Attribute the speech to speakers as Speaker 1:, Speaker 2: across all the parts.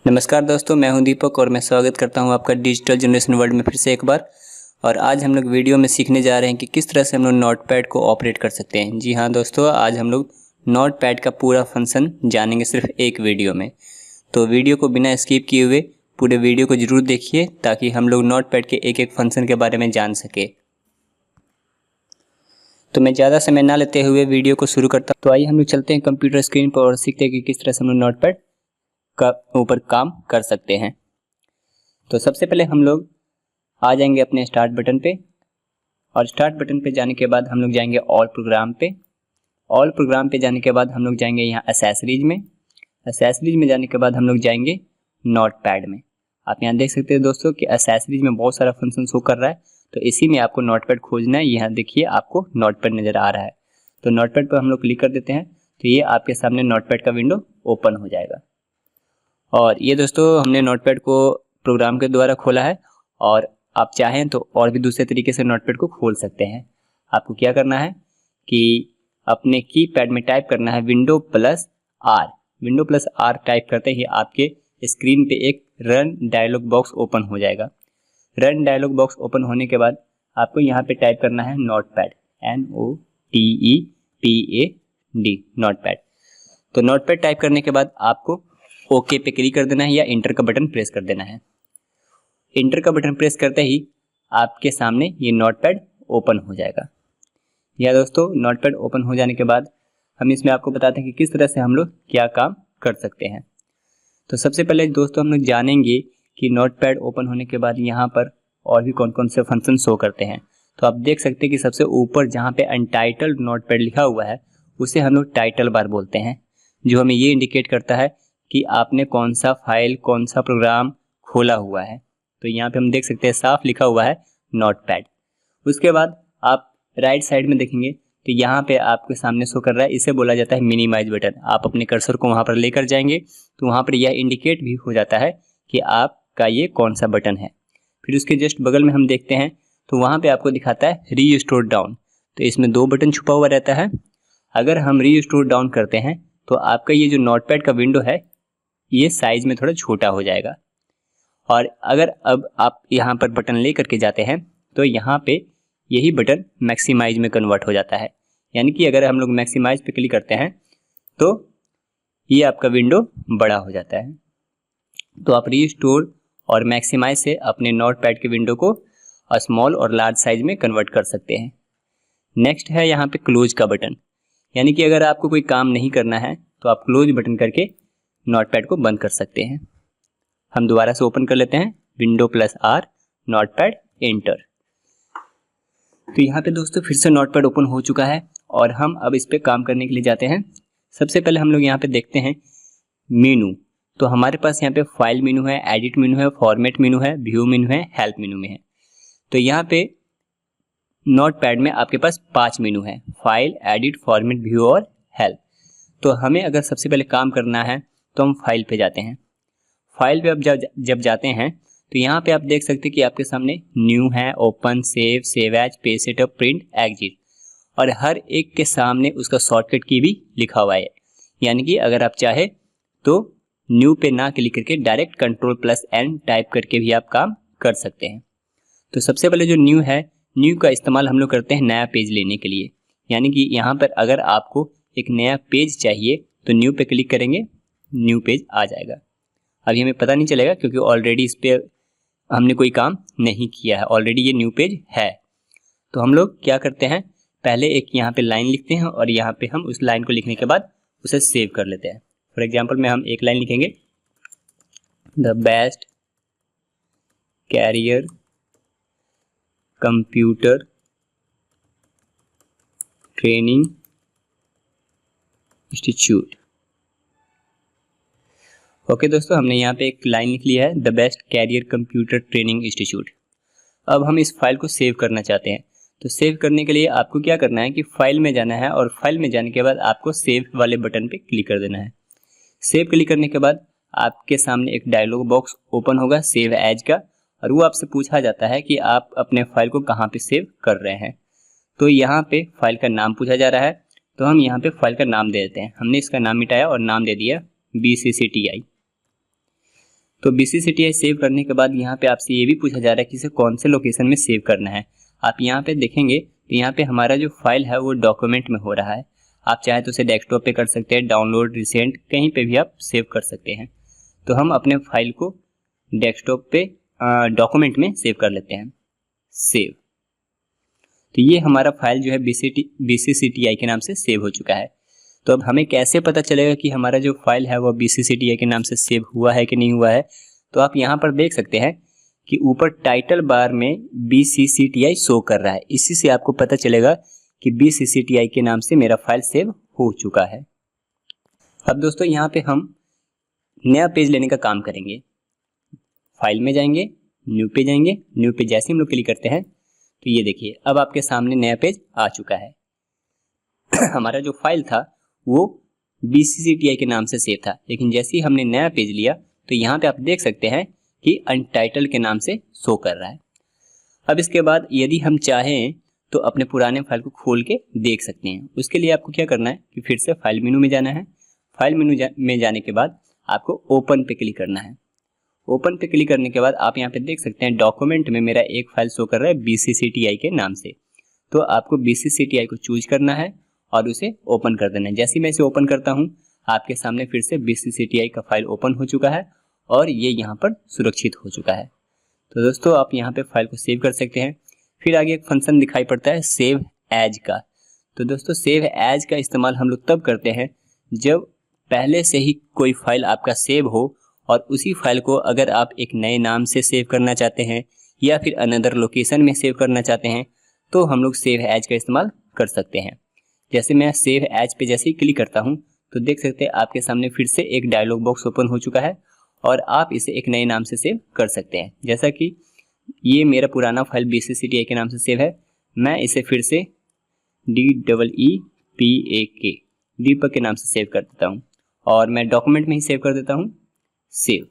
Speaker 1: नमस्कार दोस्तों, मैं हूं दीपक और मैं स्वागत करता हूं आपका डिजिटल जनरेशन वर्ल्ड में फिर से एक बार। और आज हम लोग वीडियो में सीखने जा रहे हैं कि किस तरह से हम लोग नोटपैड को ऑपरेट कर सकते हैं। जी हां दोस्तों, आज हम लोग नोटपैड का पूरा फंक्शन जानेंगे सिर्फ एक वीडियो में। तो वीडियो को बिना स्किप किए हुए पूरे वीडियो को जरूर देखिए ताकि हम लोग नोटपैड के एक एक फंक्शन के बारे में जान सके। तो मैं ज़्यादा समय ना लेते हुए वीडियो को शुरू करता हूँ। तो आइए हम लोग चलते हैं कंप्यूटर स्क्रीन पर और सीखते हैं कि किस तरह से हम लोग नोटपैड का ऊपर काम कर सकते हैं। तो सबसे पहले हम लोग आ जाएंगे अपने स्टार्ट बटन पे, और स्टार्ट बटन पे जाने के बाद हम लोग जाएंगे ऑल प्रोग्राम पे। ऑल प्रोग्राम पे जाने के बाद हम लोग जाएंगे यहाँ एसेसरीज में। एसेसरीज में जाने के बाद हम लोग जाएंगे नोटपैड में। आप यहाँ देख सकते हैं दोस्तों कि एसेसरीज में बहुत सारा फंक्शन शो कर रहा है, तो इसी में आपको नोटपैड खोजना है। यहाँ देखिए आपको नोटपैड नज़र आ रहा है, तो नोटपैड पर हम लोग क्लिक कर देते हैं तो ये आपके सामने नोटपैड का विंडो ओपन हो जाएगा। और ये दोस्तों हमने नोटपैड को प्रोग्राम के द्वारा खोला है, और आप चाहें तो और भी दूसरे तरीके से नोटपैड को खोल सकते हैं। आपको क्या करना है कि अपने कीपैड में टाइप करना है window plus R. Window plus R type करते ही आपके स्क्रीन पे एक रन डायलॉग बॉक्स ओपन हो जाएगा। रन डायलॉग बॉक्स ओपन होने के बाद आपको यहाँ पे टाइप करना है नोटपैड, NOTEPAD, नोटपैड। तो नोटपैड टाइप करने के बाद आपको ओके पे क्लिक कर देना है या इंटर का बटन प्रेस कर देना है। इंटर का बटन प्रेस करते ही आपके सामने ये नोटपैड ओपन हो जाएगा। या दोस्तों नोटपैड ओपन हो जाने के बाद हम इसमें आपको बताते हैं कि किस तरह से हम लोग क्या काम कर सकते हैं। तो सबसे पहले दोस्तों हम लोग जानेंगे कि नोटपैड ओपन होने के बाद यहाँ पर और भी कौन कौन से फंक्शन शो करते हैं। तो आप देख सकते हैं कि सबसे ऊपर जहाँ पे अनटाइटल्ड नोटपैड लिखा हुआ है उसे हम लोग टाइटल बार बोलते हैं, जो हमें ये इंडिकेट करता है कि आपने कौन सा फाइल कौन सा प्रोग्राम खोला हुआ है। तो यहाँ पे हम देख सकते हैं साफ लिखा हुआ है नोटपैड। उसके बाद आप राइट साइड में देखेंगे तो यहाँ पे आपके सामने शो कर रहा है, इसे बोला जाता है मिनिमाइज बटन। आप अपने कर्सर को वहाँ पर लेकर जाएंगे तो वहाँ पर यह इंडिकेट भी हो जाता है कि आपका ये कौन सा बटन है। फिर उसके जस्ट बगल में हम देखते हैं तो वहाँ पे आपको दिखाता है रीस्टोर डाउन। तो इसमें दो बटन छुपा हुआ रहता है। अगर हम रीस्टोर डाउन करते हैं तो आपका ये जो नोटपैड का विंडो है ये साइज में थोड़ा छोटा हो जाएगा। और अगर अब आप यहाँ पर बटन ले करके जाते हैं तो यहाँ पे यही बटन मैक्सिमाइज में कन्वर्ट हो जाता है। यानी कि अगर हम लोग मैक्सिमाइज पे क्लिक करते हैं तो ये आपका विंडो बड़ा हो जाता है। तो आप रीस्टोर और मैक्सिमाइज से अपने नोटपैड के विंडो को स्मॉल और लार्ज साइज में कन्वर्ट कर सकते हैं। नेक्स्ट है यहाँ पे क्लोज का बटन। यानी कि अगर आपको कोई काम नहीं करना है तो आप क्लोज बटन करके नोटपैड को बंद कर सकते हैं। हम दोबारा से ओपन कर लेते हैं window plus R notepad enter. तो यहाँ पे दोस्तों फिर से नोटपैड ओपन हो चुका है और हम अब इस पे काम करने के लिए जाते हैं। सबसे पहले हम लोग यहाँ पे देखते हैं मेनू। तो हमारे पास यहाँ पे फाइल मेनू है, एडिट मेनू है, फॉर्मेट मेनू है, व्यू मेनू है, हेल्प मेनू में है। तो यहाँ पे नोटपैड में आपके पास 5 मेनू है, फाइल, एडिट, फॉर्मेट, व्यू और हेल्प। तो हमें अगर सबसे पहले काम करना है तो हम फाइल पे जाते हैं। फाइल पे अब जब जाते हैं तो यहाँ पे आप देख सकते हैं कि आपके सामने न्यू है, open, save, save as, page setup, print, exit, और हर एक के सामने उसका शॉर्टकट की भी लिखा हुआ है। यानी कि अगर आप चाहे तो न्यू पे ना क्लिक करके डायरेक्ट Ctrl+N टाइप करके भी आप काम कर सकते हैं। तो सबसे पहले जो न्यू है, न्यू का इस्तेमाल हम लोग करते हैं नया पेज लेने के लिए। यानी कि यहाँ पर अगर आपको एक नया पेज चाहिए तो न्यू पे क्लिक करेंगे, न्यू पेज आ जाएगा। अभी हमें पता नहीं चलेगा क्योंकि ऑलरेडी इस पर हमने कोई काम नहीं किया है, ऑलरेडी ये न्यू पेज है। तो हम लोग क्या करते हैं, पहले एक यहाँ पे लाइन लिखते हैं और यहाँ पे हम उस लाइन को लिखने के बाद उसे सेव कर लेते हैं। फॉर एग्जांपल में हम एक लाइन लिखेंगे, the best career computer training institute. Okay दोस्तों, हमने यहाँ पे एक लाइन लिख लिया है, the best career computer training institute. अब हम इस फाइल को सेव करना चाहते हैं। तो सेव करने के लिए आपको क्या करना है कि फाइल में जाना है और फाइल में जाने के बाद आपको सेव वाले बटन पे क्लिक कर देना है। सेव क्लिक करने के बाद आपके सामने एक डायलॉग बॉक्स ओपन होगा सेव एज का, और वो आपसे पूछा जाता है कि आप अपने फाइल को कहाँ पे सेव कर रहे हैं। तो यहाँ पे फाइल का नाम पूछा जा रहा है, तो हम यहाँ पे फाइल का नाम दे देते हैं। हमने इसका नाम मिटाया और नाम दे दिया BCCTI। तो BCCTI सेव करने के बाद यहाँ पे आपसे ये भी पूछा जा रहा है कि इसे कौन से लोकेशन में सेव करना है। आप यहाँ पे देखेंगे तो यहाँ पे हमारा जो फाइल है वो डॉक्यूमेंट में हो रहा है। आप चाहे तो उसे डेस्कटॉप पे कर सकते हैं, डाउनलोड, रिसेंट, कहीं पे भी आप सेव कर सकते हैं। तो हम अपने फाइल को डेस्कटॉप पे डॉक्यूमेंट में सेव कर लेते हैं, सेव। तो ये हमारा फाइल जो है BCCTI के नाम से सेव हो चुका है। तो अब हमें कैसे पता चलेगा कि हमारा जो फाइल है वो BCCTI के नाम से सेव हुआ है कि नहीं हुआ है? तो आप यहाँ पर देख सकते हैं कि ऊपर टाइटल बार में BCCTI शो कर रहा है। इसी से आपको पता चलेगा कि BCCTI के नाम से मेरा फाइल सेव हो चुका है। अब दोस्तों यहाँ पे हम नया पेज लेने का काम करेंगे। फाइल में जाएंगे, न्यू पे जाएंगे, न्यू पे जैसे हम लोग क्लिक करते हैं तो ये देखिए अब आपके सामने नया पेज आ चुका है। हमारा जो फाइल था वो BCCTI के नाम से सेव था, लेकिन जैसे ही हमने नया पेज लिया तो यहाँ पे आप देख सकते हैं कि अनटाइटल के नाम से शो कर रहा है। अब इसके बाद यदि हम चाहें तो अपने पुराने फाइल को खोल के देख सकते हैं। उसके लिए आपको क्या करना है कि फिर से फाइल मेनू में जाना है। फाइल मेनू में जाने के बाद आपको ओपन पे क्लिक करना है। ओपन पे क्लिक करने के बाद आप यहाँ पे देख सकते हैं डॉक्यूमेंट में मेरा एक फाइल शो कर रहा है BCCTI के नाम से। तो आपको BCCTI को चूज करना है और उसे ओपन कर देना है। जैसे ही मैं इसे ओपन करता हूँ आपके सामने फिर से BCCTI का फाइल ओपन हो चुका है और ये यहाँ पर सुरक्षित हो चुका है। तो दोस्तों आप यहाँ पे फाइल को सेव कर सकते हैं। फिर आगे एक फंक्शन दिखाई पड़ता है सेव एज का। तो दोस्तों सेव एज का इस्तेमाल हम लोग तब करते हैं जब पहले से ही कोई फाइल आपका सेव हो और उसी फाइल को अगर आप एक नए नाम से सेव करना चाहते हैं या फिर अनदर लोकेशन में सेव करना चाहते हैं तो हम लोग सेव एज का इस्तेमाल कर सकते हैं। जैसे मैं सेव एज पे जैसे ही क्लिक करता हूँ तो देख सकते हैं आपके सामने फिर से एक डायलॉग बॉक्स ओपन हो चुका है और आप इसे एक नए नाम से सेव कर सकते हैं। जैसा कि ये मेरा पुराना फाइल BCCTI के नाम से सेव है, मैं इसे फिर से DEEPAK दीपक के नाम से सेव कर देता हूँ और मैं डॉक्यूमेंट में ही सेव कर देता हूँ सेव।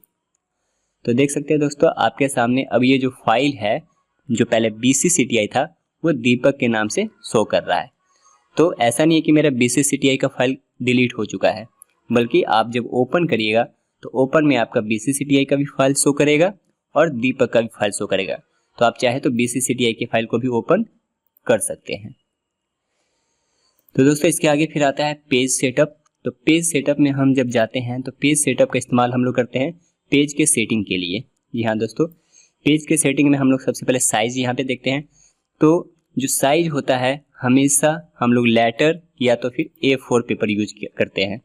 Speaker 1: तो देख सकते हैं दोस्तों आपके सामने अब ये जो फाइल है जो पहले BCCTI था वो दीपक के नाम से शो कर रहा है। तो ऐसा नहीं है कि मेरा BCCTI का फाइल डिलीट हो चुका है, बल्कि आप जब ओपन करिएगा तो ओपन में आपका BCCTI का भी फाइल शो करेगा और दीपक का भी फाइल शो करेगा। तो आप चाहे तो BCCTI के फाइल को भी ओपन कर सकते हैं। तो दोस्तों इसके आगे फिर आता है पेज सेटअप। तो पेज सेटअप में हम जब जाते हैं तो पेज सेटअप का इस्तेमाल हम लोग करते हैं पेज के सेटिंग के लिए। जी हाँ दोस्तों, पेज के सेटिंग में हम लोग सबसे पहले साइज यहाँ पे देखते हैं। तो जो साइज होता है हमेशा हम लोग लेटर या तो फिर A4 पेपर यूज करते हैं,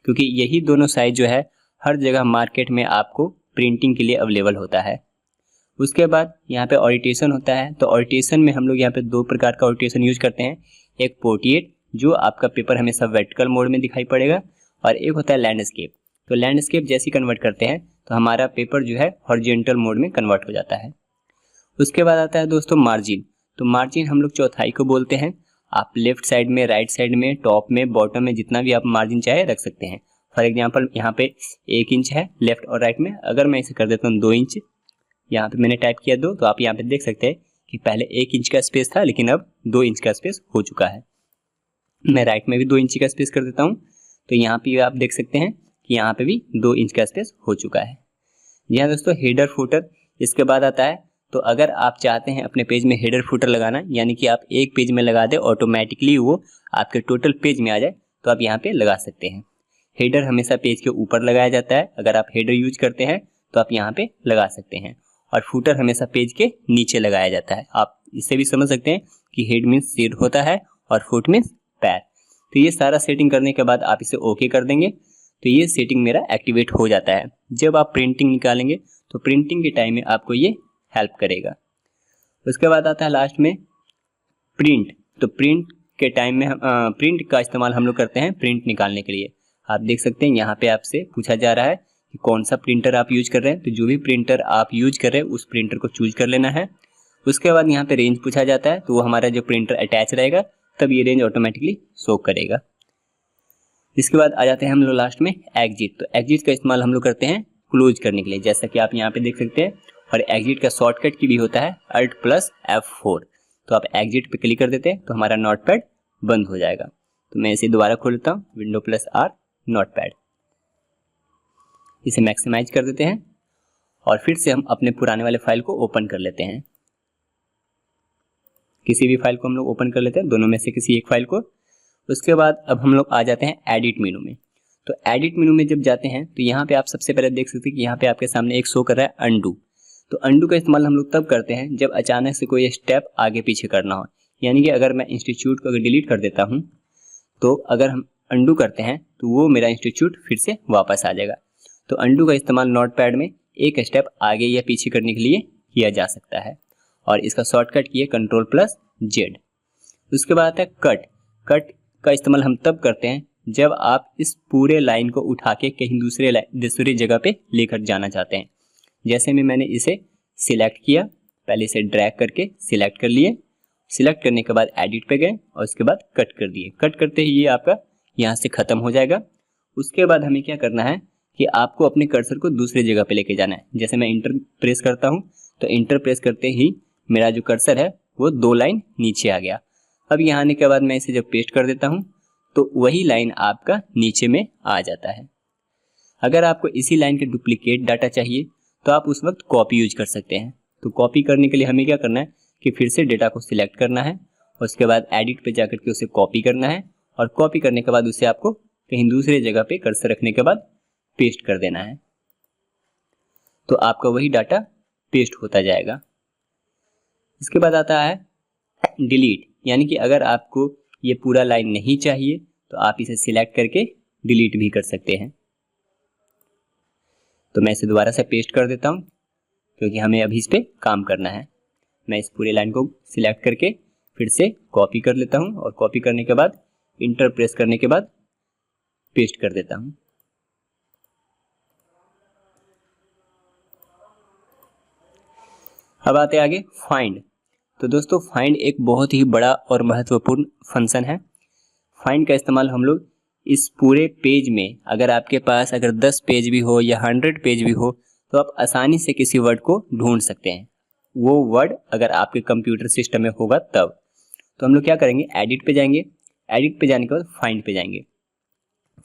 Speaker 1: क्योंकि यही दोनों साइज जो है हर जगह मार्केट में आपको प्रिंटिंग के लिए अवेलेबल होता है। उसके बाद यहाँ पे ओरिएंटेशन होता है। तो ओरिएंटेशन में हम लोग यहाँ पे दो प्रकार का ओरिएंटेशन यूज करते हैं। एक पोर्ट्रेट जो आपका पेपर हमेशा वर्टिकल मोड में दिखाई पड़ेगा और एक होता है लैंडस्केप। तो लैंडस्केप जैसे कन्वर्ट करते हैं तो हमारा पेपर जो है हॉरिजॉन्टल मोड में कन्वर्ट हो जाता है। उसके बाद आता है दोस्तों मार्जिन। तो मार्जिन हम लोग चौथाई को बोलते हैं। आप लेफ्ट साइड में, राइट साइड में, टॉप में, बॉटम में जितना भी आप मार्जिन चाहे रख सकते हैं। फॉर एग्जांपल यहाँ पे 1 इंच है लेफ्ट और राइट में, अगर मैं इसे कर देता हूँ 2 इंच, यहाँ पे मैंने टाइप किया 2, तो आप यहाँ पे देख सकते हैं कि पहले 1 इंच का स्पेस था लेकिन अब 2 इंच का स्पेस हो चुका है। मैं राइट में भी 2 इंच का स्पेस कर देता हूँ तो यहाँ पे आप देख सकते हैं कि यहाँ पे भी 2 इंच का स्पेस हो चुका है। यहाँ दोस्तों हेडर फुटर इसके बाद आता है। तो अगर आप चाहते हैं अपने पेज में हेडर फुटर लगाना, यानी कि आप एक पेज में लगा दें ऑटोमेटिकली वो आपके टोटल पेज में आ जाए, तो आप यहाँ पे लगा सकते हैं। हेडर हमेशा पेज के ऊपर लगाया जाता है। अगर आप हेडर यूज करते हैं तो आप यहाँ पे लगा सकते हैं, और फुटर हमेशा पेज के नीचे लगाया जाता है। आप इससे भी समझ सकते हैं कि हेड मीन्स सिर होता है और फुट मीन्स पैर। तो ये सारा सेटिंग करने के बाद आप इसे ओके कर देंगे तो ये सेटिंग मेरा एक्टिवेट हो जाता है। जब आप प्रिंटिंग निकालेंगे तो प्रिंटिंग के टाइम में आपको ये हेल्प करेगा। उसके बाद आता है लास्ट में प्रिंट। तो प्रिंट के टाइम में प्रिंट का इस्तेमाल हम लोग करते हैं प्रिंट निकालने के लिए। आप देख सकते हैं यहाँ पे आपसे पूछा जा रहा है कि कौन सा प्रिंटर आप यूज कर रहे हैं। तो जो भी प्रिंटर आप यूज कर रहे हैं उस प्रिंटर को चूज कर लेना है। उसके बाद यहाँ पे रेंज पूछा जाता है, तो वो हमारा जो प्रिंटर अटैच रहेगा तब ये रेंज ऑटोमेटिकली शो करेगा। इसके बाद आ जाते हैं हम लोग लास्ट में एग्जिट। तो एग्जिट का इस्तेमाल हम लोग करते हैं क्लोज करने के लिए, जैसा कि आप यहाँ पे देख सकते हैं। और एग्जिट का शॉर्टकट की भी होता है Alt+F4। तो आप एग्जिट पे क्लिक कर देते हैं तो हमारा नोटपैड बंद हो जाएगा। तो मैं इसे दोबारा खोल लेता हूँ, Windows+R नोटपैड, इसे मैक्सिमाइज कर देते हैं और फिर से हम अपने पुराने वाले फाइल को ओपन कर लेते हैं। किसी भी फाइल को हम लोग ओपन कर लेते हैं, दोनों में से किसी एक फाइल को। उसके बाद अब हम लोग आ जाते हैं एडिट मेनू में। तो एडिट मेनू में जब जाते हैं तो यहाँ पे आप सबसे पहले देख सकते हैं कि यहाँ पे आपके सामने एक शो कर रहा है अंडू। तो अंडू का इस्तेमाल हम लोग तब करते हैं जब अचानक से कोई स्टेप आगे पीछे करना हो। यानी कि अगर मैं इंस्टीट्यूट को अगर डिलीट कर देता हूँ तो अगर हम अंडू करते हैं तो वो मेरा इंस्टीट्यूट फिर से वापस आ जाएगा। तो अंडू का इस्तेमाल नोटपैड में एक स्टेप आगे या पीछे करने के लिए किया जा सकता है और इसका शॉर्टकट की है Ctrl+Z। उसके बाद आता है कट। कट का इस्तेमाल हम तब करते हैं जब आप इस पूरे लाइन को उठा के कहीं दूसरी जगह पे लेकर जाना चाहते हैं। जैसे में मैंने इसे सिलेक्ट किया, पहले इसे ड्रैग करके सिलेक्ट कर लिए, सिलेक्ट करने के बाद एडिट पे गए और उसके बाद कट कर दिए। कट करते ही ये आपका यहाँ से ख़त्म हो जाएगा। उसके बाद हमें क्या करना है कि आपको अपने कर्सर को दूसरी जगह पे लेके जाना है। जैसे मैं इंटर प्रेस करता हूँ तो इंटर प्रेस करते ही मेरा जो कर्सर है वो 2 लाइन नीचे आ गया। अब यहाँ आने के बाद मैं इसे जब पेस्ट कर देता हूँ तो वही लाइन आपका नीचे में आ जाता है। अगर आपको इसी लाइन के डुप्लीकेट डाटा चाहिए तो आप उस वक्त कॉपी यूज कर सकते हैं। तो कॉपी करने के लिए हमें क्या करना है कि फिर से डेटा को सिलेक्ट करना है, उसके बाद एडिट पे जाकर के उसे कॉपी करना है और कॉपी करने के बाद उसे आपको कहीं दूसरे जगह पे कर्सर रखने के बाद पेस्ट कर देना है। तो आपका वही डाटा पेस्ट होता जाएगा। इसके बाद आता है डिलीट, यानी कि अगर आपको ये पूरा लाइन नहीं चाहिए तो आप इसे सिलेक्ट करके डिलीट भी कर सकते हैं। तो मैं इसे दोबारा से पेस्ट कर देता हूँ क्योंकि हमें अभी इस पर काम करना है। मैं इस पूरे लाइन को सिलेक्ट करके फिर से कॉपी कर लेता हूँ और कॉपी करने के बाद इंटर प्रेस करने के बाद पेस्ट कर देता हूँ। अब आते आगे फाइंड। तो दोस्तों फाइंड एक बहुत ही बड़ा और महत्वपूर्ण फंक्शन है। फाइंड का इस्तेमाल हम लोग इस पूरे पेज में, अगर आपके पास अगर 10 पेज भी हो या 100 पेज भी हो तो आप आसानी से किसी वर्ड को ढूंढ सकते हैं। वो वर्ड अगर आपके कंप्यूटर सिस्टम में होगा तब। तो हम लोग क्या करेंगे, एडिट पे जाएंगे, एडिट पे जाने के बाद फाइंड पे जाएंगे।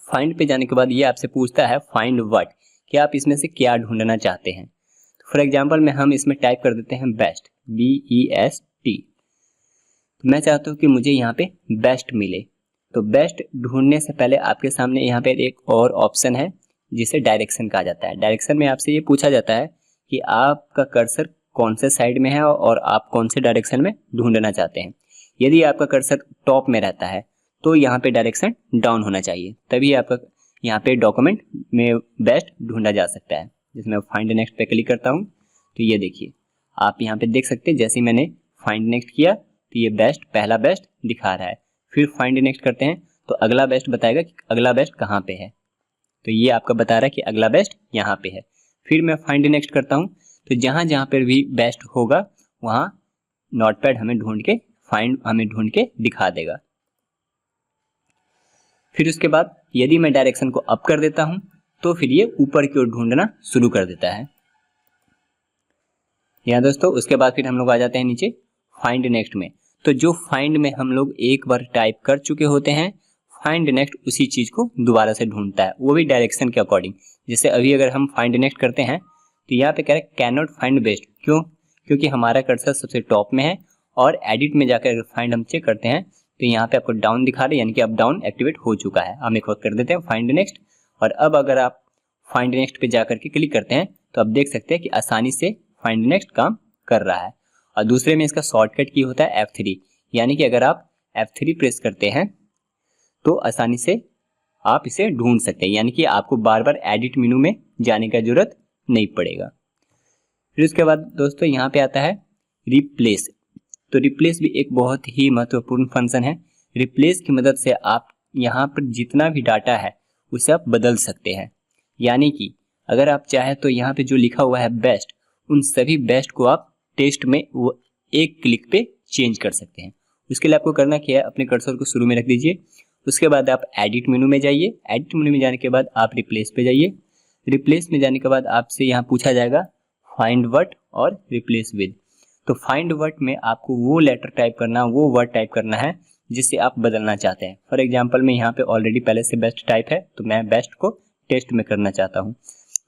Speaker 1: फाइंड पे जाने के बाद ये आपसे पूछता है फाइंड व्हाट, कि आप इसमें से क्या ढूंढना चाहते हैं। तो फॉर एग्जाम्पल में हम इसमें टाइप कर देते हैं बेस्ट, BEST। तो मैं चाहता हूँ कि मुझे यहाँ पे बेस्ट मिले। तो बेस्ट ढूंढने से पहले आपके सामने यहाँ पे एक और ऑप्शन है जिसे डायरेक्शन कहा जाता है। डायरेक्शन में आपसे ये पूछा जाता है कि आपका कर्सर कौन से साइड में है और आप कौन से डायरेक्शन में ढूंढना चाहते हैं। यदि आपका कर्सर टॉप में रहता है तो यहाँ पे डायरेक्शन डाउन होना चाहिए, तभी आपका यहाँ पे डॉक्यूमेंट में बेस्ट ढूंढा जा सकता है। जिसमें फाइंड नेक्स्ट पे क्लिक करता हूँ तो ये देखिए आप यहाँ पे देख सकते हैं, जैसे मैंने फाइंड नेक्स्ट किया तो ये बेस्ट, पहला बेस्ट दिखा रहा है। फिर फाइंड नेक्स्ट करते हैं तो अगला बेस्ट बताएगा कि अगला बेस्ट कहाँ पे है। तो ये आपका बता रहा है कि अगला बेस्ट यहाँ पे है। फिर मैं फाइंड नेक्स्ट करता हूँ तो जहाँ जहाँ पर भी बेस्ट होगा वहाँ नोटपैड हमें ढूंढ के दिखा देगा। फिर उसके बाद यदि मैं डायरेक्शन को अप कर देता हूँ तो फिर ये ऊपर की ओर ढूंढना शुरू कर देता है। यहाँ दोस्तों उसके बाद फिर हम लोग आ जाते हैं नीचे फाइंड नेक्स्ट में। तो जो फाइंड में हम लोग एक बार टाइप कर चुके होते हैं, फाइंड नेक्स्ट उसी चीज को दोबारा से ढूंढता है, वो भी डायरेक्शन के अकॉर्डिंग। जैसे अभी अगर हम फाइंड नेक्स्ट करते हैं तो यहाँ पे कह रहे हैं कैन नॉट फाइंड बेस्ट। क्यों? क्योंकि हमारा कर्सर सबसे टॉप में है और एडिट में जाकर अगर फाइंड हम चेक करते हैं तो यहाँ पे आपको डाउन दिखा रहे हैं, यानी कि अब डाउन एक्टिवेट हो चुका है। हम एक बार कर देते हैं फाइंड नेक्स्ट और अब अगर आप फाइंड नेक्स्ट पे जाकर के क्लिक करते हैं तो आप देख सकते हैं कि आसानी से फाइंड नेक्स्ट काम कर रहा है। और दूसरे में इसका शॉर्टकट की होता है F3, यानी कि अगर आप F3 प्रेस करते हैं तो आसानी से आप इसे ढूंढ सकते हैं, यानी कि आपको बार बार एडिट मेनू में जाने का जरूरत नहीं पड़ेगा। फिर उसके बाद दोस्तों यहाँ पे आता है रिप्लेस। तो रिप्लेस भी एक बहुत ही महत्वपूर्ण फंक्शन है। रिप्लेस की मदद से आप यहाँ पर जितना भी डाटा है उसे आप बदल सकते हैं। यानी कि अगर आप चाहे तो यहाँ पे जो लिखा हुआ है बेस्ट, उन सभी बेस्ट को आप टेक्स्ट में वो एक क्लिक पे चेंज कर सकते हैं। उसके लिए आपको करना क्या है, अपने कर्सर को शुरू में रख दीजिए, उसके बाद आप एडिट मेनू में जाइए, एडिट मेनू में जाने के बाद आप रिप्लेस पे जाइए। रिप्लेस में जाने के बाद आपसे यहाँ पूछा जाएगा फाइंड व्हाट और रिप्लेस विद। तो फाइंड व्हाट में आपको वो लेटर टाइप करना, वो वर्ड टाइप करना है जिससे आप बदलना चाहते हैं। फॉर एग्जाम्पल में यहाँ पे ऑलरेडी पहले से बेस्ट टाइप है तो मैं बेस्ट को टेस्ट में करना चाहता हूँ,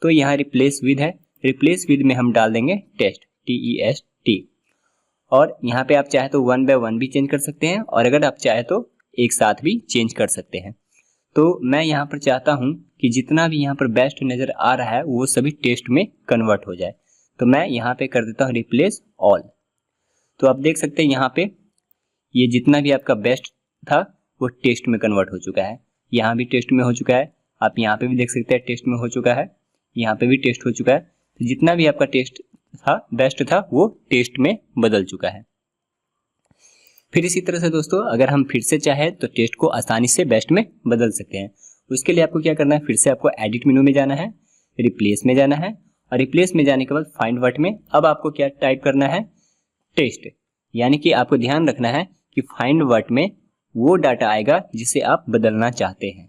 Speaker 1: तो यहाँ रिप्लेस विद है रिप्लेस विद में हम डाल देंगे टेस्ट, TEST। और यहाँ पे आप चाहे तो 1 by 1 भी चेंज कर सकते हैं, और अगर आप चाहे तो एक साथ भी चेंज कर सकते हैं। तो मैं यहाँ पर चाहता हूँ कि जितना भी यहाँ पर बेस्ट नज़र आ रहा है वो सभी टेस्ट में कन्वर्ट हो जाए, तो मैं यहाँ पे कर देता हूँ रिप्लेस ऑल। तो आप देख सकते हैं यहाँ पे ये जितना भी आपका बेस्ट था वो टेस्ट में कन्वर्ट हो चुका है। यहाँ भी टेस्ट में हो चुका है, आप यहाँ पे भी देख सकते हैं टेस्ट में हो चुका है, यहाँ पे भी टेस्ट हो चुका है। तो जितना भी आपका टेस्ट था, बेस्ट था, वो टेस्ट में बदल चुका है। फिर इसी तरह से दोस्तों अगर हम फिर से चाहें तो टेस्ट को आसानी से बेस्ट में बदल सकते हैं। उसके लिए आपको क्या करना है, फिर से आपको एडिट मेनू में जाना है, रिप्लेस में जाना है, और रिप्लेस में जाने के बाद फाइंड वर्ड में अब आपको क्या टाइप करना है, टेस्ट। यानी कि आपको ध्यान रखना है कि फाइंड वर्ड में वो डाटा आएगा जिसे आप बदलना चाहते हैं।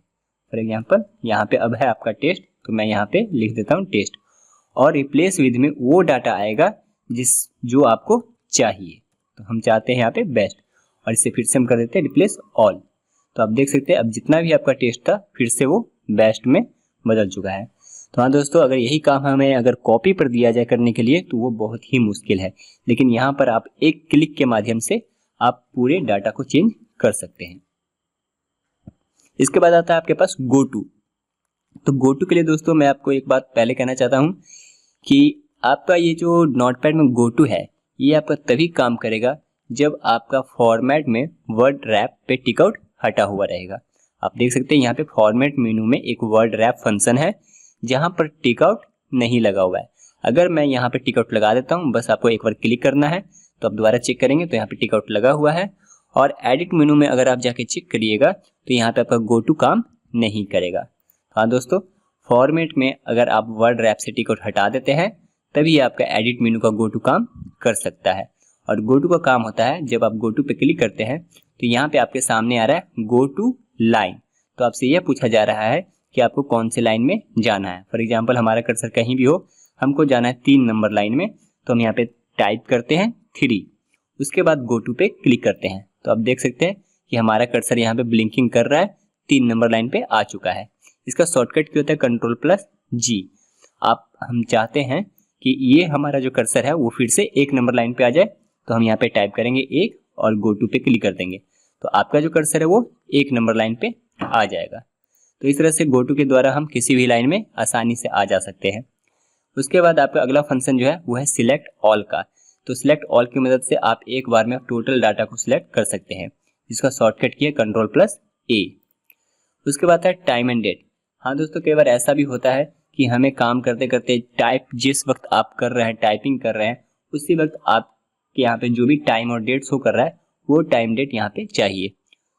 Speaker 1: फॉर एग्जाम्पल यहाँ पे अब है आपका टेस्ट, तो मैं यहाँ पे लिख देता हूँ टेस्ट, और रिप्लेस विद में वो डाटा आएगा जो आपको चाहिए। तो हम चाहते हैं यहाँ पे बेस्ट, और इसे फिर से हम कर देते हैं रिप्लेस ऑल। तो आप देख सकते हैं अब जितना भी आपका टेस्ट था फिर से वो बेस्ट में बदल चुका है। तो हाँ दोस्तों, अगर यही काम हमें अगर कॉपी पर दिया जाए करने के लिए तो वो बहुत ही मुश्किल है, लेकिन यहाँ पर आप एक क्लिक के माध्यम से आप पूरे डाटा को चेंज कर सकते हैं। इसके बाद आता है आपके पास गो टू। तो गो टू के लिए दोस्तों मैं आपको एक बात पहले कहना चाहता हूँ कि आपका ये जो नोटपैड में गो टू है ये आपका तभी काम करेगा जब आपका फॉर्मेट में वर्ड रैप पे टिकआउट हटा हुआ रहेगा। आप देख सकते हैं यहाँ पे फॉर्मेट मेनू में एक वर्ड रैप फंक्शन है जहाँ पर टिकआउट नहीं लगा हुआ है। अगर मैं यहाँ पे टिकआउट लगा देता हूँ, बस आपको एक बार क्लिक करना है, तो आप दोबारा चेक करेंगे तो यहाँ पे टिकआउट लगा हुआ है। और एडिट मेनू में अगर आप जाके चेक करिएगा तो यहाँ पे आपका गो टू काम नहीं करेगा। हाँ दोस्तों, फॉर्मेट में अगर आप वर्ड रैप से टिकआउट हटा देते हैं तभी आपका एडिट मेनू का गो टू काम कर सकता है। और गो टू का काम होता है जब आप गो टू पे क्लिक करते हैं तो यहाँ पे आपके सामने आ रहा है गो टू लाइन। तो आपसे यह पूछा जा रहा है कि आपको कौन से लाइन में जाना है। फॉर एग्जांपल हमारा कर्सर कहीं भी हो, हमको जाना है 3 नंबर लाइन में, तो हम यहाँ पे टाइप करते हैं 3, उसके बाद गो टू पे क्लिक करते हैं। तो आप देख सकते हैं कि हमारा कर्सर यहाँ पे ब्लिंकिंग कर रहा है, 3 नंबर लाइन पे आ चुका है। इसका शॉर्टकट क्या होता है, Ctrl+G। हम चाहते हैं कि ये हमारा जो कर्सर है वो फिर से 1 नंबर लाइन पे आ जाए, तो हम यहाँ पे टाइप करेंगे 1 और गो टू पे क्लिक कर देंगे, तो आपका जो कर्सर है वो 1 नंबर लाइन पे आ जाएगा। तो इस तरह से गो टू के द्वारा हम किसी भी लाइन में आसानी से आ जा सकते हैं। उसके बाद आपका अगला फंक्शन जो है वो है सिलेक्ट ऑल का। तो सिलेक्ट ऑल की मदद से आप एक बार में टोटल डाटा को सिलेक्ट कर सकते हैं, जिसका शॉर्टकट की है Ctrl+A। उसके बाद है टाइम एंड डेट। हाँ दोस्तों, कई बार ऐसा भी होता है कि हमें काम करते करते टाइप जिस वक्त आप कर रहे हैं, टाइपिंग कर रहे हैं, उसी वक्त आपके यहाँ पे जो भी टाइम और डेट शो कर रहा है वो टाइम डेट यहाँ पे चाहिए।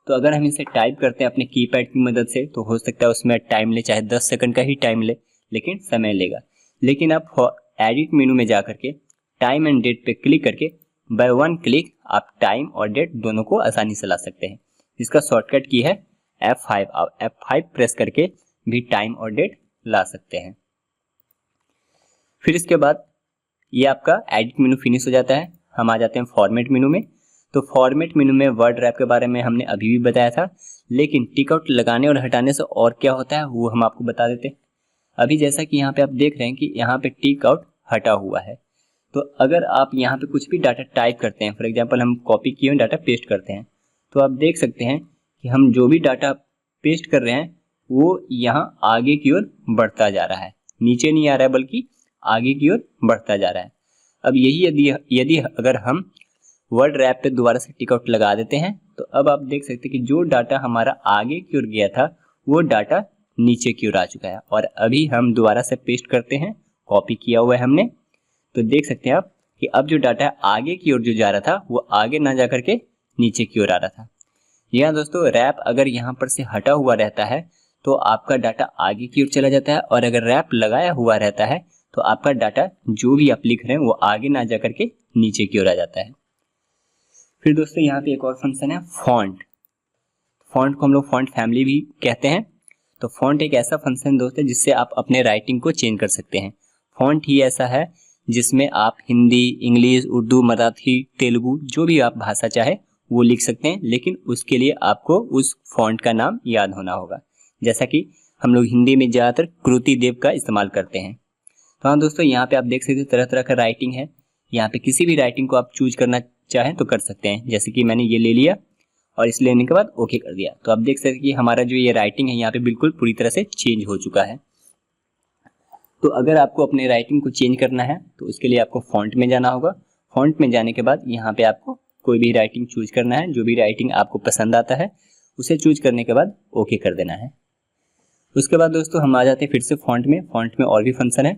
Speaker 1: तो अगर हम इसे टाइप करते हैं अपने कीपैड की मदद से तो हो सकता है उसमें टाइम ले, चाहे 10 सेकंड का ही टाइम ले, लेकिन समय लेगा। लेकिन आप एडिट मेनू में जा करके टाइम एंड डेट पे क्लिक करके बाय 1 क्लिक आप टाइम और डेट दोनों को आसानी से ला सकते हैं। इसका शॉर्टकट की है F5। आप F5 प्रेस करके भी टाइम और डेट ला सकते हैं। फिर इसके बाद ये आपका एडिट मेनू फिनिश हो जाता है। हम आ जाते हैं फॉर्मेट मेनू में। तो फॉर्मेट मेनू में वर्ड रैप के बारे में हमने अभी भी बताया था, लेकिन टिकआउट लगाने और हटाने से और क्या होता है वो हम आपको बता देते हैं। अभी जैसा कि यहाँ पे आप देख रहे हैं कि यहाँ पे टिकआउट हटा हुआ है, तो अगर आप यहाँ पे कुछ भी डाटा टाइप करते हैं, फॉर एग्जांपल हम कॉपी किए हुए डाटा पेस्ट करते हैं, तो आप देख सकते हैं कि हम जो भी डाटा पेस्ट कर रहे हैं वो यहाँ आगे की ओर बढ़ता जा रहा है, नीचे नहीं आ रहा है बल्कि आगे की ओर बढ़ता जा रहा है। अब यही यदि अगर हम वर्ड रैप पे दोबारा से टिकआउट लगा देते हैं तो अब आप देख सकते हैं कि जो डाटा हमारा आगे की ओर गया था वो डाटा नीचे की ओर आ चुका है। और अभी हम दोबारा से पेस्ट करते हैं, कॉपी किया हुआ है हमने, तो देख सकते हैं आप कि अब जो डाटा आगे की ओर जो जा रहा था वो आगे ना जा करके नीचे की ओर आ रहा था। यहाँ दोस्तों रैप अगर यहाँ पर से हटा हुआ रहता है तो आपका डाटा आगे की ओर चला जाता है, और अगर रैप लगाया हुआ रहता है तो आपका डाटा जो भी आप लिख रहे हैं वो आगे ना जा करके नीचे की ओर आ जाता है। फिर दोस्तों यहाँ पे एक और फंक्शन है फॉन्ट। फॉन्ट को हम लोग फॉन्ट फैमिली भी कहते हैं। तो फॉन्ट एक ऐसा फंक्शन दोस्तों जिससे आप अपने राइटिंग को चेंज कर सकते हैं। फॉन्ट ही ऐसा है जिसमें आप हिंदी, इंग्लिश, उर्दू, मराठी, तेलुगु जो भी आप भाषा चाहे वो लिख सकते हैं, लेकिन उसके लिए आपको उस फॉन्ट का नाम याद होना होगा। जैसा कि हम लोग हिंदी में ज़्यादातर कृति देव का इस्तेमाल करते हैं। तो हाँ दोस्तों, यहाँ पे आप देख सकते हैं तरह तरह का राइटिंग है। यहाँ पे किसी भी राइटिंग को आप चूज करना चाहें तो कर सकते हैं। जैसे कि मैंने ये ले लिया और इस लेने के बाद ओके कर दिया, तो आप देख सकते हैं कि हमारा जो ये राइटिंग है यहाँ पे बिल्कुल पूरी तरह से चेंज हो चुका है। तो अगर आपको अपने राइटिंग को चेंज करना है तो उसके लिए आपको फॉन्ट में जाना होगा। फॉन्ट में जाने के बाद यहाँ पे आपको कोई भी राइटिंग चूज करना है, जो भी राइटिंग आपको पसंद आता है उसे चूज करने के बाद ओके कर देना है। उसके बाद दोस्तों हम आ जाते हैं फिर से फॉन्ट में। फॉन्ट में और भी फंक्शन है।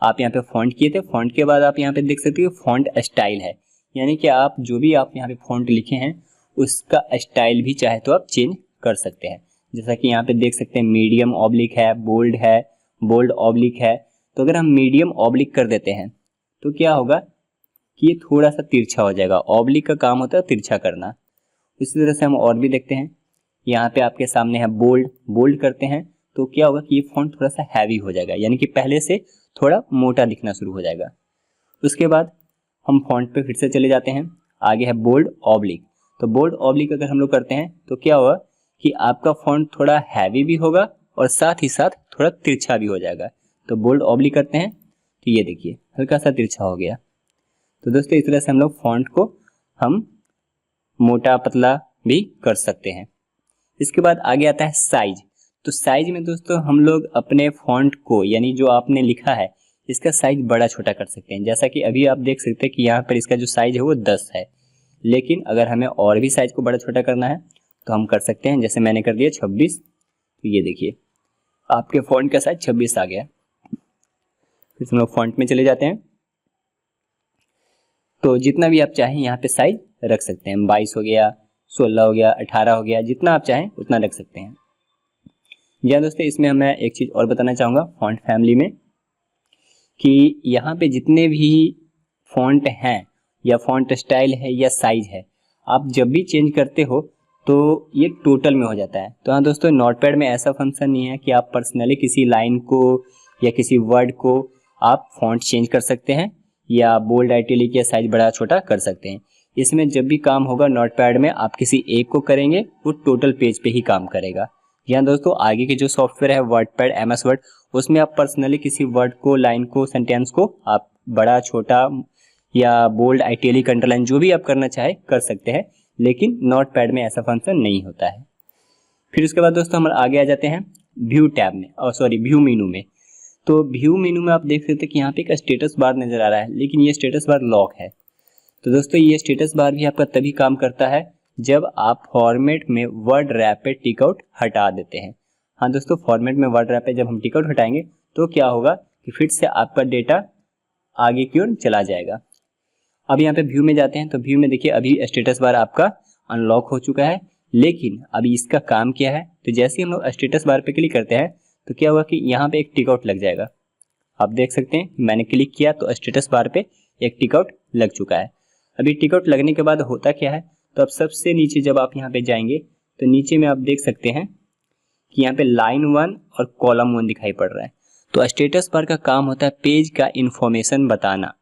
Speaker 1: आप यहाँ पे फॉन्ट किए थे, फॉन्ट के बाद आप यहाँ पे देख सकते हो फॉन्ट स्टाइल है, यानी कि आप जो भी आप यहाँ पे फॉन्ट लिखे हैं उसका स्टाइल भी चाहे तो आप चेंज कर सकते हैं। जैसा कि यहाँ पे देख सकते हैं मीडियम ऑब्लिक है, बोल्ड ऑब्लिक है। तो अगर हम मीडियम ऑब्लिक कर देते हैं तो क्या होगा कि ये थोड़ा सा तिरछा हो जाएगा। ऑब्लिक का काम होता है तिरछा करना। इसी तरह से हम और भी देखते हैं। यहाँ पे आपके सामने है बोल्ड करते हैं तो क्या होगा कि ये फॉन्ट थोड़ा सा हैवी हो जाएगा, यानी कि पहले से थोड़ा मोटा दिखना शुरू हो जाएगा। उसके बाद हम फॉन्ट पे फिर से चले जाते हैं। आगे है बोल्ड ऑब्लिक। तो बोल्ड ऑब्लिक अगर हम लोग करते हैं तो क्या होगा कि आपका फॉन्ट थोड़ा हैवी भी होगा और साथ ही साथ थोड़ा तिरछा भी हो जाएगा। तो बोल्ड ऑब्लिक करते हैं तो ये देखिए हल्का सा तिरछा हो गया। तो दोस्तों इस तरह से हम लोग फॉन्ट को हम मोटा पतला भी कर सकते हैं। इसके बाद आगे आता है साइज। तो साइज में दोस्तों हम लोग अपने फॉन्ट को, यानी जो आपने लिखा है इसका साइज बड़ा छोटा कर सकते हैं। जैसा कि अभी आप देख सकते हैं कि यहाँ पर इसका जो साइज है वो 10 है, लेकिन अगर हमें और भी साइज को बड़ा छोटा करना है तो हम कर सकते हैं। जैसे मैंने कर दिया 26। तो ये देखिए आपके फॉन्ट का साइज 26 आ गया। फिर हम लोग फॉन्ट में चले जाते हैं। तो जितना भी आप चाहें यहाँ पे साइज रख सकते हैं। 22 हो गया, 16 हो गया, 18 हो गया, जितना आप चाहें उतना रख सकते हैं। या दोस्तों इसमें मैं एक चीज़ और बताना चाहूँगा फॉन्ट फैमिली में, कि यहाँ पे जितने भी फॉन्ट हैं या फॉन्ट स्टाइल है या साइज है, आप जब भी चेंज करते हो तो ये टोटल में हो जाता है। तो हाँ दोस्तों, नोटपैड में ऐसा फंक्शन नहीं है कि आप पर्सनली किसी लाइन को या किसी वर्ड को आप फॉन्ट चेंज कर सकते हैं या बोल्ड, आइटैलिक या साइज बड़ा छोटा कर सकते हैं। इसमें जब भी काम होगा नोटपैड में आप किसी एक को करेंगे वो टोटल पेज पे ही काम करेगा। यहाँ दोस्तों आगे के जो सॉफ्टवेयर है वर्डपैड, MS वर्ड, उसमें आप पर्सनली किसी वर्ड को, लाइन को, सेंटेंस को आप बड़ा छोटा या बोल्ड, आइटैलिक, अंडरलाइन जो भी आप करना चाहे कर सकते हैं, लेकिन नोटपैड में ऐसा फंक्शन नहीं होता है। फिर उसके बाद दोस्तों हम आगे आ जाते हैं व्यू टैब में, व्यू मेनू में। तो व्यू मेनू में आप देख सकते हैं कि यहाँ पे एक स्टेटस बार नजर आ रहा है, लेकिन ये स्टेटस बार लॉक है। तो दोस्तों ये स्टेटस बार भी आपका तभी काम करता है जब आप फॉर्मेट में वर्ड रैप पे टिकआउट हटा देते हैं। हाँ दोस्तों, फॉर्मेट में वर्ड रैप पे जब हम टिकआउट हटाएंगे तो क्या होगा कि फिर से आपका डेटा आगे की ओर चला जाएगा। अब यहाँ पे व्यू में जाते हैं तो व्यू में देखिए अभी स्टेटस बार आपका अनलॉक हो चुका है, लेकिन अभी इसका काम क्या है, तो जैसे ही हम लोग स्टेटस बार पे क्लिक करते हैं तो क्या हुआ कि यहाँ पे एक टिकआउट लग जाएगा। आप देख सकते हैं मैंने क्लिक किया तो स्टेटस बार पे एक टिकआउट लग चुका है। अभी टिकआउट लगने के बाद होता क्या है, तो अब सबसे नीचे जब आप यहाँ पे जाएंगे तो नीचे में आप देख सकते हैं कि यहाँ पे लाइन 1 और कॉलम 1 दिखाई पड़ रहा है। तो स्टेटस बार का काम होता है पेज का इंफॉर्मेशन बताना।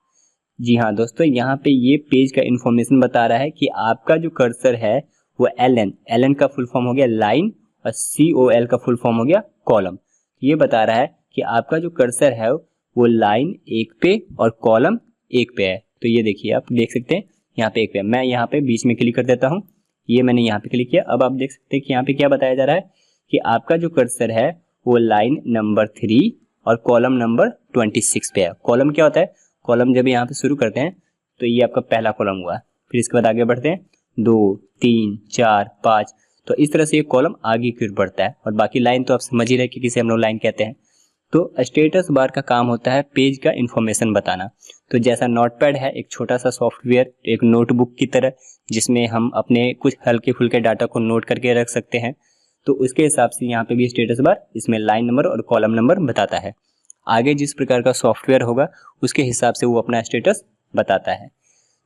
Speaker 1: जी हाँ दोस्तों, यहाँ पे ये पेज का इंफॉर्मेशन बता रहा है कि आपका जो कर्सर है वो LN का फुल फॉर्म हो गया लाइन और COL का फुल फॉर्म हो गया कॉलम। ये बता रहा है कि आपका जो कर्सर है वो लाइन 1 पे और कॉलम 1 पे है। तो ये देखिए आप देख सकते हैं यहाँ पे 1 पे, मैं यहाँ पे बीच में क्लिक कर देता हूँ। ये मैंने यहाँ पे क्लिक किया। अब आप देख सकते हैं कि यहाँ पे क्या बताया जा रहा है कि आपका जो कर्सर है वो लाइन नंबर 3 और कॉलम नंबर 26 पे है। कॉलम क्या होता है, कॉलम जब यहाँ पे शुरू करते हैं तो ये आपका पहला कॉलम हुआ। फिर इसके बाद आगे बढ़ते हैं 2, 3, 4, 5, तो इस तरह से ये कॉलम आगे की ओर बढ़ता है। और बाकी लाइन तो आप समझ ही रहे कि किसे हम लोग लाइन कहते हैं। तो स्टेटस बार का काम होता है पेज का इंफॉर्मेशन बताना। तो जैसा नोटपैड है एक छोटा सा सॉफ्टवेयर, एक नोटबुक की तरह, जिसमें हम अपने कुछ हल्के फुल्के डाटा को नोट करके रख सकते हैं, तो उसके हिसाब से यहाँ पे भी स्टेटस बार इसमें लाइन नंबर और कॉलम नंबर बताता है। आगे जिस प्रकार का सॉफ्टवेयर होगा उसके हिसाब से वो अपना स्टेटस बताता है।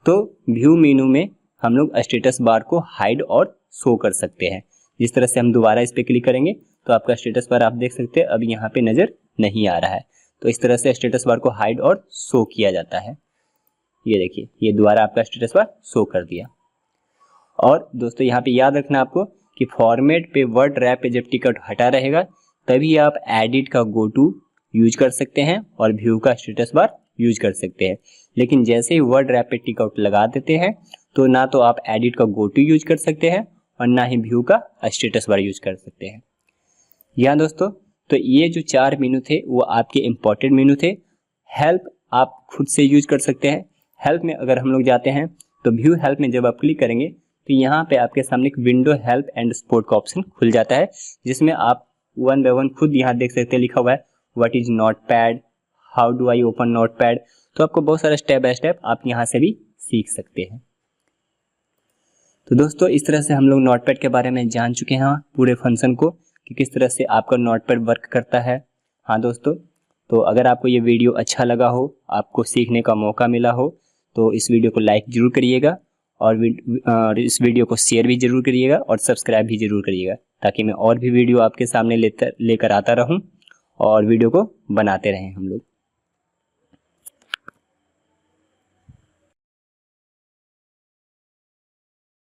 Speaker 1: तो व्यू मेनू में हम लोग स्टेटस बार को हाइड और शो कर सकते हैं। जिस तरह से हम दोबारा इस पर क्लिक करेंगे तो आपका स्टेटस बार आप देख सकते हैं अब यहाँ पे नजर नहीं आ रहा है। तो इस तरह से स्टेटस बार को हाइड और शो किया जाता है। ये देखिए ये दोबारा आपका स्टेटस बार शो कर दिया। और दोस्तों यहाँ पे याद रखना आपको कि फॉर्मेट पे वर्ड रैप पे जब टिकट हटा रहेगा तभी आप एडिट का गो टू यूज कर सकते हैं और व्यू का स्टेटस बार यूज कर सकते हैं। लेकिन जैसे ही वर्ड रैप पे टिक आउट लगा देते हैं तो ना तो आप एडिट का गो टू यूज कर सकते हैं और ना ही व्यू का स्टेटस बार यूज कर सकते हैं। यहाँ दोस्तों तो ये जो 4 मेनू थे वो आपके इंपॉर्टेंट मेनू थे। हेल्प आप खुद से यूज कर सकते हैं। हेल्प में अगर हम लोग जाते हैं तो व्यू हेल्प में जब आप क्लिक करेंगे तो यहाँ पे आपके सामने एक विंडो हेल्प एंड सपोर्ट का ऑप्शन खुल जाता है, जिसमें आप 1 बाय 1 खुद यहाँ देख सकते हैं लिखा हुआ है what is notepad, how do I open notepad. तो आपको बहुत सारा स्टेप बाय स्टेप आप यहाँ से भी सीख सकते हैं। तो दोस्तों इस तरह से हम लोग नोटपैड के बारे में जान चुके हैं पूरे फंक्शन को कि किस तरह से आपका नोटपैड वर्क करता है। हाँ दोस्तों, तो अगर आपको ये वीडियो अच्छा लगा हो, आपको सीखने का मौका मिला हो, तो इस वीडियो को लाइक ज़रूर करिएगा और इस वीडियो को शेयर भी ज़रूर करिएगा और सब्सक्राइब भी ज़रूर करिएगा, ताकि मैं और भी वीडियो आपके सामने लेकर आता रहूं और वीडियो को बनाते रहें हम लोग।